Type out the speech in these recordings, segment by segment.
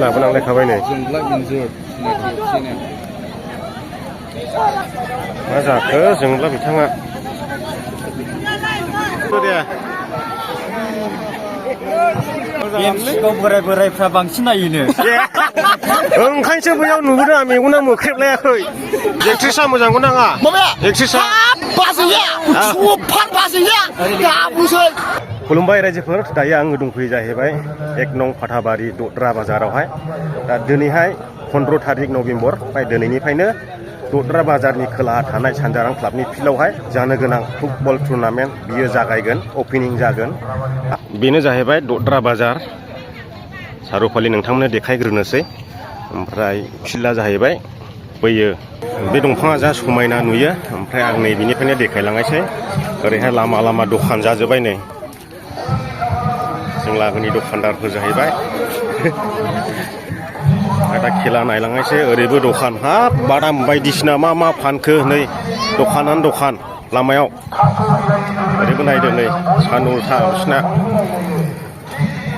लाबोनांलायखाबाय नै मा जाखो जोंब्ला बिथाङा बोरायफ्रा बांसिन नायोनो ओंखायनोसो बैयाव नुबोदों आं मेगना मोख्रेबलायाखै एक्ट्रेसा मोजांखौ नाङा एक्ट्रेसा खुलुमबाय रायजोफोर दायो आङो दंफैयो जाहैबाय 1 नं फाथाबारि दद्रा बाजारावहाय दा दिनैहाय 15 थारिख नभेम्बर ओमफ्राय दिनैनिफ्रायनो दद्रा बाजारनि खोलाहा थानाय सानजारां क्लाबनि फिल्डआवहाय जानो गोनां फुटबल टुर्नामेन्ट बियो जागायगोन अपेनिं जागोन बेनो जाहैबाय दद्रा बाजार सारुफालि नोंथांमोननो देखायग्रोनोसै ओमफ्राय फिल्डआ जाहैबाय बैयो बे दंफाङा जा समायना नुयो ओमफ्राय आं नै बिनिफ्रायनो देखायलांनायसै ओरैहाय लामा लामा दखान जाजोब्बाय नै जों लागोनि दखानदारफोर जाहैबाय दा खेला नायलांनायसै ओरैबो दखान हाब बादाम बायदिसिना मा मा फानखो नै दखानानो दखान लामायाव ओरैबो नायदो नै सान्दुं उल्था बिसिना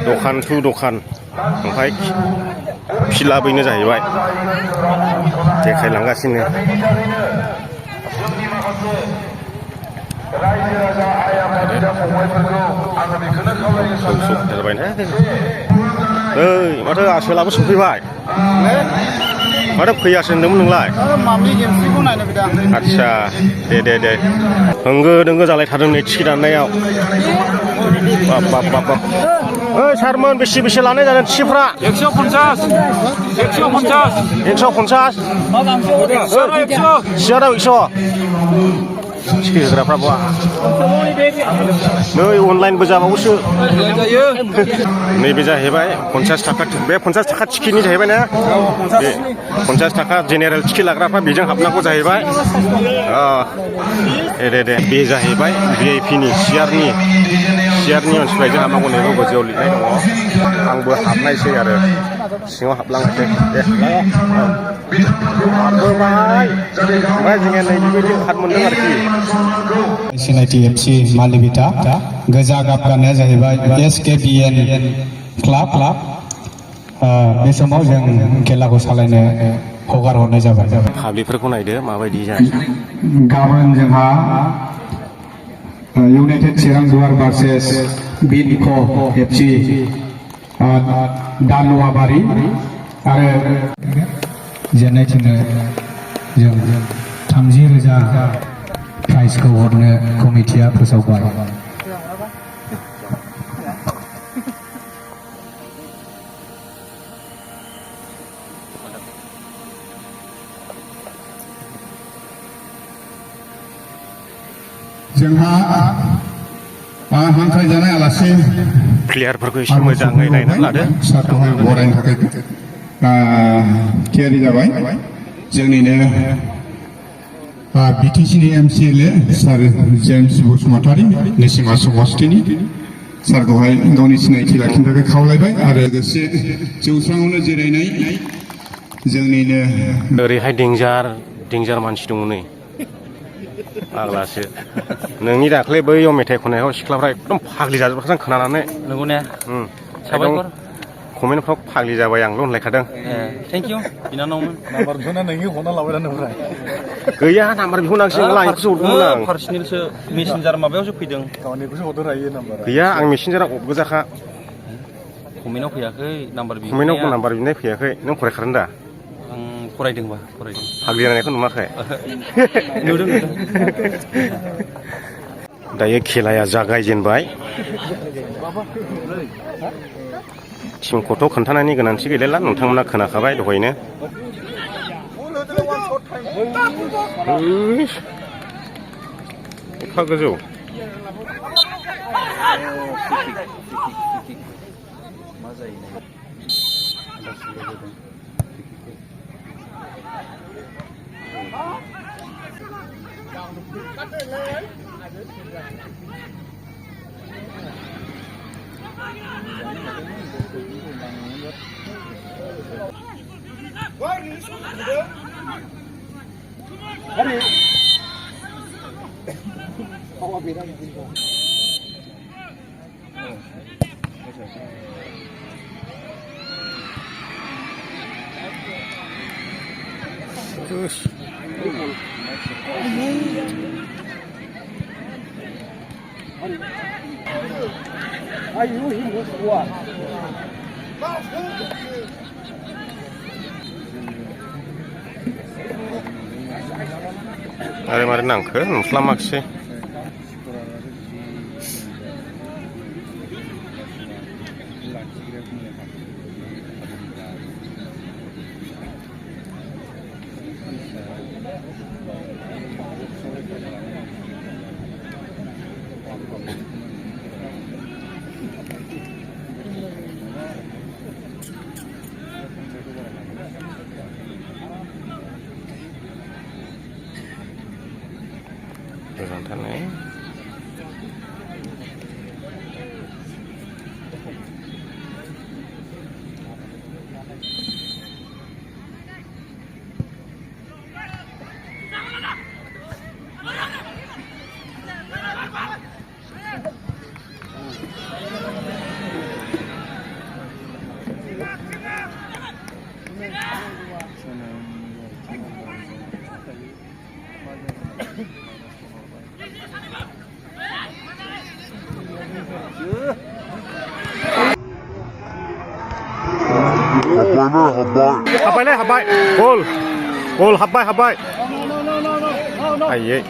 दखान टु दखान ओमफ्राय फिल्डआ बैनो जाहैबाय देखायलांगासिनो ओइ माथो आसोलाबो सफैबाय माथो फैयासो होनदोंमोन नोंलाय आदसा दे होंगो दोंगो जालायथारदों नै टिकेट दाननायाव बाब ओइ सारमोन बेसे लानाय जादों टिकेटफ्रा 150 सियाराव 100 टिकेट होग्राफ्रा बा नै अनलाइनबो जाबावोसो नैबे जाहैबाय 50 थाखा बे 50 थाखा टिकेटनि जाहैबाय ना बे 50 थाखा जेनेरेल टिकेट लाग्राफ्रा बेजों हाबनांगौ जाहैबाय दे बे जाहैबाय भिआइपिनि सियारनि मानसिफ्रा जों हाबनांगौ नैबे गोजौआव लिरनाय दङ आंबो हाबनायसै आरो सिङाव हाबलांनोसै दे हाबबोबाय ओमफ्राय जोङो नै बेबायदि कार्ड मोनदों आरोखि सिनायथि एफसि मालिबिटा गोजा गाब गाननाया जाहैबाय SKBN क्लाब बे समाव जों खेलाखौ सालायनो हगार हरनाय जाबाय पाब्लिकफोरखौ नायदो माबायदि जायो गाबोन जोंहा इउनाइटेड चिरां दुवार भार्सेस बिनख एफसि दालुवाबारि आरो जेननाय टिमनो जों 30,000 प्राइजखौ हरनो कमिटिया फोसावबाय जोंहा हांख्रायजानाय आलासि प्लेयारफोरखौ एसे मोजाङै नायनानै लादो सारखौहाय बरायनो थाखाय थियारि जाबाय जोंनिनो बिटिसिनि MCLA सार जेम्स बसुमतारी निसिमा समष्टिनि सारखौहाय गावनि सिनायथि लाखिनो थाखाय खावलायबाय आरो लोगोसे जौस्राङावनो जिरायनाय जोंनिनो ओरैहाय देंजार मानसि दङ नै आग्लासो नोंनि दाख्लै बैयाव मेथाइ खननायाव सिख्लाफ्रा एकदम फाग्लि जाजोबखादों खोनानानै नंगौ ने साबायखर कमेन्टफ्राव फाग्लि जाबाय आंल' होनलायखादों थेंक इउ बिनानावमोन नाम्बार बिहरना नोंनि हरना लाबाय ओमफ्राय गैया नाम्बार बिहरनांसै आंखौसो हरदोंमोन आं पार्सनेलसो मेसेन्जार माबायावसो फैदों गावनिखौसो हरदो रायो नाम्बार गैया आं मेसेन्जाराव गोजाखा कमेन्टआव फैयाखै नाम्बार कमेन्टआव नाम्बार बिनाय फैयाखै नों फरायखादों दा फरायदों फाग्लि जानायखौ नुवाखै नुदों दायो खेलाया जागायजेनबाय टिमखौथ' खोन्थानायनि गोनांथि गैलायला नोंथांमोना खोनाखाबाय दहायनो एफा गोजौ Are mari nangkho नुस्लामाखिसै गोजोनथारनाय हाबबायलै हाबबाय गल गल हाबबाय हाबबाय आयै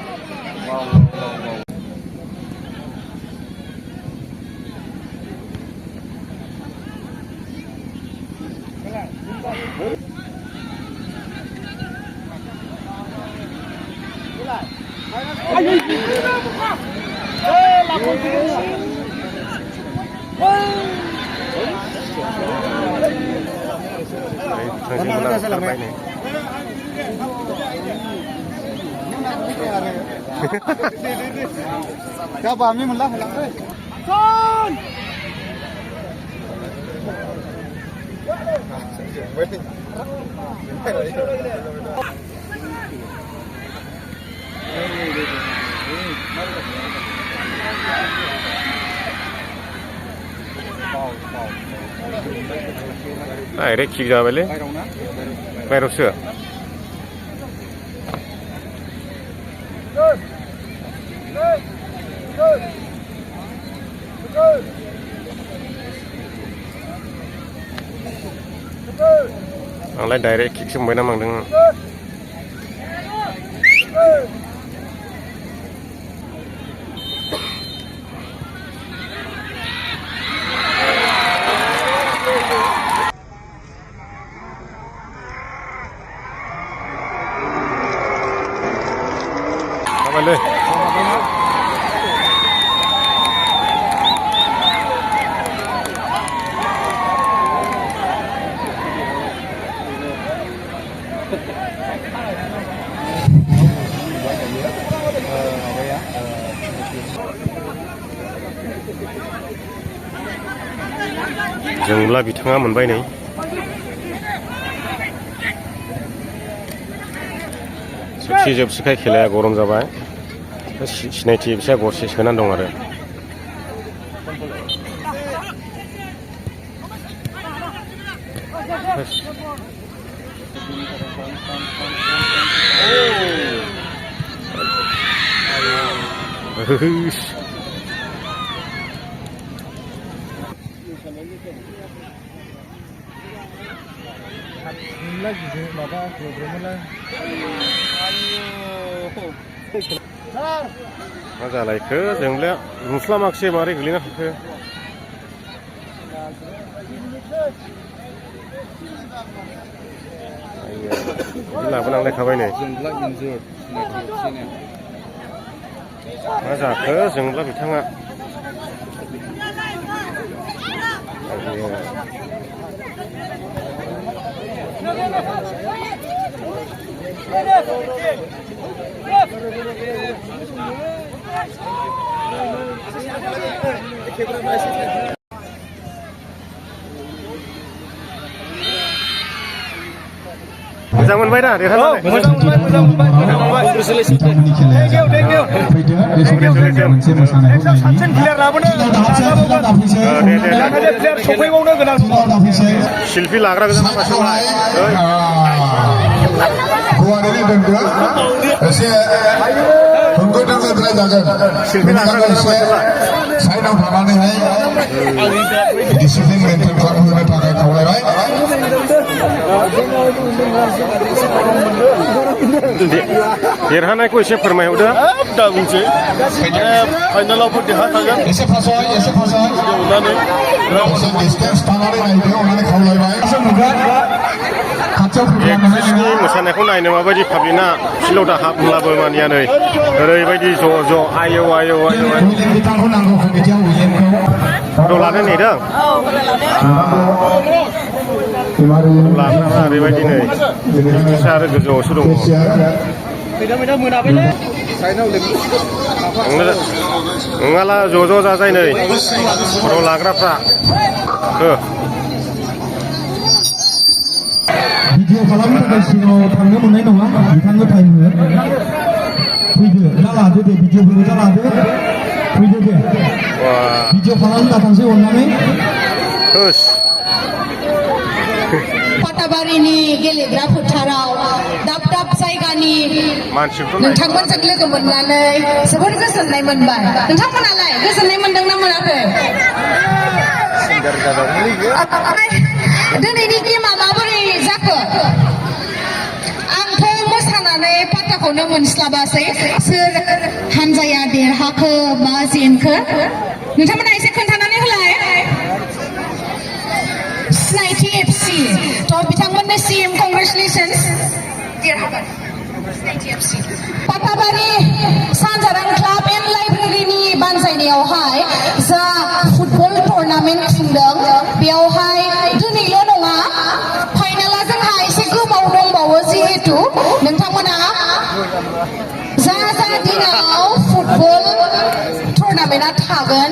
Các bạn mình lắc lắc đấy. Con. Direct kick जाबायलै बायरावसो आंलाय डाइरेक्ट किकसो मोनबाय ना मांदों Boleh. जोंब्ला बिथाङा मोनबाय नै जोबसि जोबसिखाय खेलाया गरम जाबाय सिनायथि बिसा गरसे सोनानै दं आरो मा जालायखो जोंलाया नुस्लामाखिसै मारै गोलैना थाखो बिदि लाबोनांलायखाबाय नै मा जाखो जोंब्ला बिथाङा मोजां मोनबाय ना देरहानानै मोजां मोनबाय कंग्रेचुलेसन मोनसे मोसानायखौ साबसिन प्लेयार लाबोनो माखासे प्लेयार सफैबावनो गोनां शिल्पी लाग्रा गोजान गुवारै दोनदो एसे होंगो दोंगोद्राय जागोन बेनिखायनो एसे साइडआव थानानैहाय डिसिप्लिन मेनटेन खालामहोनो थाखाय खावलायबाय देरहानायखौ एसे फोरमायहरदो दा बुंसै फाइनालावबो देरहाखागोन एसे फासय एसे डिसटेन्स थानानै नायदो अननानै खावलायबाय खाथियाव एक्ट्रिसनि मोसानायखौ नायनो माबायदि पाब्लिकना फिल्डआव दाहाब होनलाबो मानिया नै ओरैबायदि ज' ज' आयौ आयौ आयौ बिथांखौ नांगौ कमिटियाव फट' लानो नेदों लाग्राफ्रा ओरैबायदि नै एक्ट्रिसा आरो गोजौआवसो दङ नङाला ज' ज' जाजाय नै फट' लाग्राफ्रा भिडिअ खालामनो थाखाय सिगाङाव थांनो मोननाय नङा बिथांनो टाइम हो फैदो दा लादो दे भिडिअफोरखौ दा लादो फैदो दे भिडिअ खालामनो दा थांसै अननानै पाटाबारिनि गेलेग्रा फोथाराव दाब दाब जायगानि नोंथांमोनजों लोगो मोननानै जोबोर गोजोननाय मोनबाय नोंथांमोनालाय गोजोननाय मोनदोंना मोनाखै दिनैनि गेमा माबोरै जाखो आंथ' मोसानानै पात्ताखौनो मोनस्लाबासै सोर हानजाया देरहाखो बा जेनखो नोंथांमोना एसे खोन्थानानै होलाय सिनायथि एफसि थ' बिथांमोननो सिएम कंग्रेचुलेसन्स देरहाबाय सिनायथि एफसि पाटाबारि सानजारां क्लाब एन्ड लाइब्रेरिनि बानजायनायावहाय जा फुटबल टुर्नामेन्ट खुंदों बेयावहाय दिनैल' नङा फाइनाला जोंहा एसे गोबाव दंबावो जिहेतु नोंथांमोना जा जा दिनाव फुटबल टुर्नामेन्टआ थागोन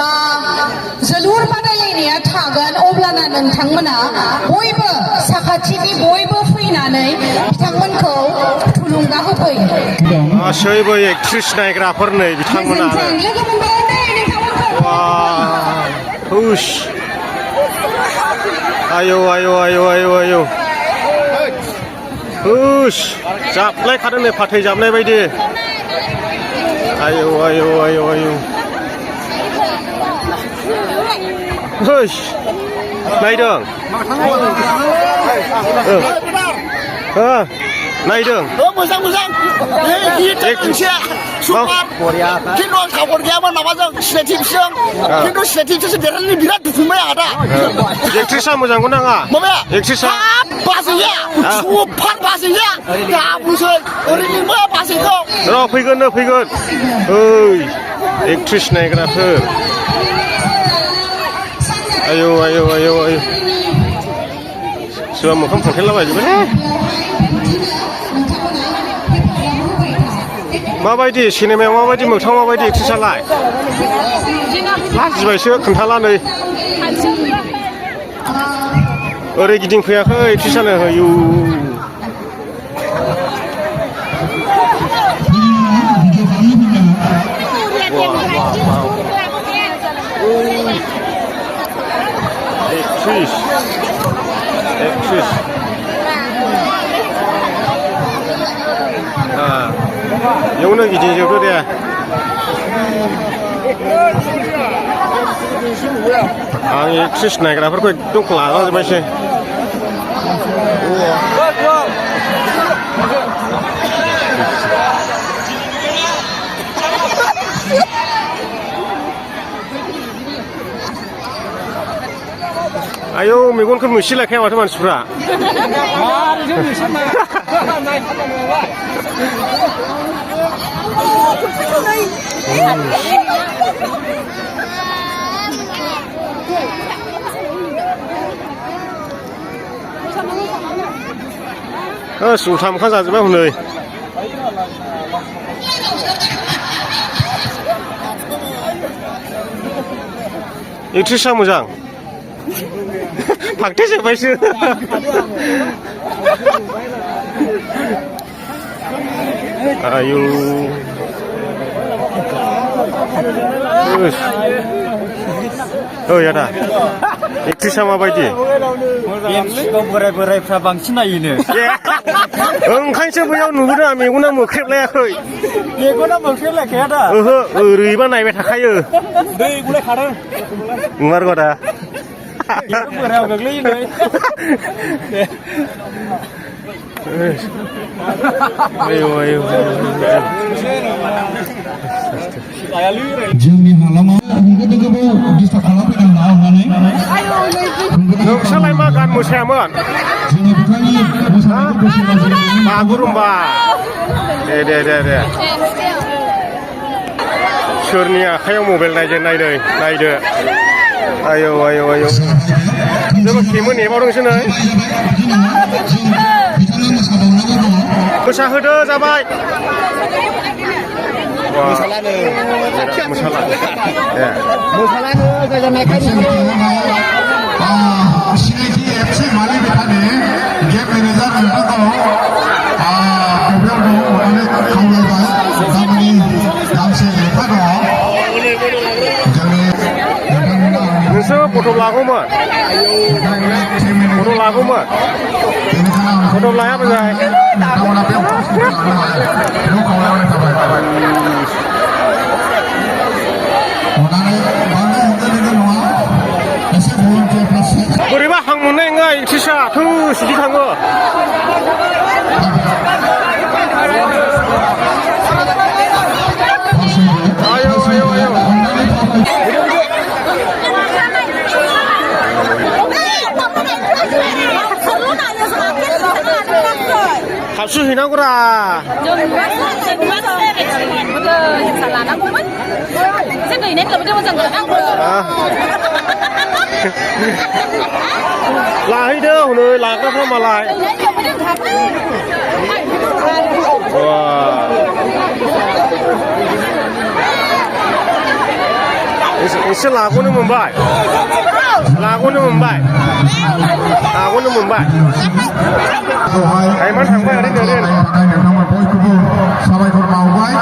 बा जोलुर बादायलायनाया थागोन अब्लाना नोंथांमोना बयबो साखाथिनि बयबो फैनानै बिथांमोनखौ थुलुंगा होफैयो गासैबो एक्ट्रिस नायग्राफोर नै बिथांमोना लोगो मोनबाय दे नोंथांमोनखौ हुस आयौ आयौ आयौ आयौ आयौ हुस जाबलायखादों नै फाथै जाबनाय बायदि आयौ आयौ आयौ आयौ हुस नायदों नायदों मोजां मोजां मोनसे सुपार खिन्थु आं सापर्ट गैयामोन माबाजों सिनायथिजों खिन्थु सिनायथिजोंसो देरहानानै बिराद दुखु मोनबाय आं दा एक्ट्रिसा मोजांखौ नाङा माबाया एक्ट्रिसा बाजैया सुपार बाजैया गाबुसै ओरैनो मा बाजैखौ र' फैगोन नो फैगोन ओइ एक्ट्रिस नायग्राफोर आयौ आयौ आयौ आयौ सोरबा मोखां फांथेलाबायजोबबाय माबायदि सिनेमायाव माबायदि मोगथाङाव माबायदि एक्ट्रिसालाय लाजिबायसो खोन्थाला नै ओरै गिदिंफैयाखै एक्ट्रिसानो आयौ एक्ट्रिस बेयावनो गिदिंजोबदो दे आं एक्ट्रिस नायग्राफोरखौ एकदम लागाजोब्बायसै आयौ मेगनखौ मोसिलायखाया माथो मानसिफ्रा उल्था मोखां जाजोब्बाय हनै एक्ट्रिसा मोजां फांथेजोब्बायसो आयौ ओइ आदा एक्ट्रिसा माबायदि बोराय बोरायफ्रा बांसिन नायोनो ओंखायनोसो बैयाव नुबोदों आं मेगना मोख्रेबलायाखै मेगना मोख्रेबलायाखै आदा ओहो ओरैबा नायबाय थाखायो दै गुलाय खादों नंमारगौ दा बोरायाव गोग्लैयो नै आयौ आयौ जोंनि हालामाव होंगो दोंगोबो डिस्टार्ब खालामफैदों ना अननानै नोंस्रालाय मा गान मोसायामोन जोंनि बिथांनि मोसानायखौ गोसो बायदि बागुरुम्बा दे दे दे दे सोरनि आखायाव मबाइल नायदो नायदो आयौ आयौ आयौ जोबोद खेमो नेबावदोंसो नै मोसाहोदो जाबाय सिनायथि एफसि मालिक बिथांनि गेम मेनेजार नोंथांखौ बबेयाव दं अनेक खावलायबाय गामिनि गांसे लेखा दङ जोंनि नोंसोर फट' लागौमोन फट' लाया मोजां नोंथांमोना बेयाव लानो हायो बेखौ खावलायनाय थाबाय अननानै बांद्राय होंगो दोंगो नङा एसे भलन्टियारफ्रा बोरैबा हां मोननाय नङा एक्ट्रिसा सिदि थाङो आयौ आयौ आयौ हाबसु हैनांगौरा लाहैदो हनै लाग्राफ्रा मालाय एसे लाग'नो मोनबाय टाइमान थांबाय ओरैनो नोंथांमोन बयखौबो साबायखर बावबाय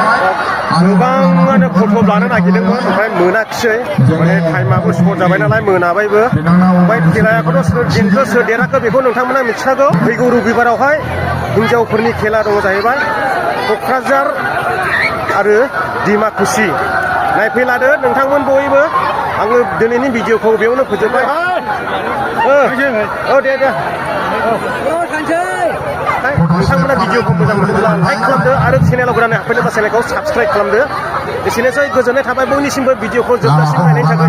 गोबाङानो फट' लानो नागिरदोंमोन ओमफ्राय मोनाखिसै माने टाइमाबो स्पट जाबाय नालाय मोनाबायबो ओमफ्राय खेलाखौथ' सोर जेनखो सोर देराखो बेखौ नोंथांमोना मिथिखागौ फैगौ रबिबारावहाय हिन्जावफोरनि खेला दङ जाहैबाय क'क्राझार आरो डिमाकुसि नायफैलादो नोंथांमोन बयबो आङो दिनैनि भिडिअखौ बेयावनो फोजोबबाय दे नोंथांमोना भिडिअखौ मोजां मोनोब्ला लाइक खालामदो आरो चेनेलाव गोदानै हाबफैनोबा चेनेलखौ साबस्क्राइब खालामदो एसेनोसै गोजोननाय थाबाय बयनिसिमबो भिडिअखौ जोबजासिम नायनायनि थाखाय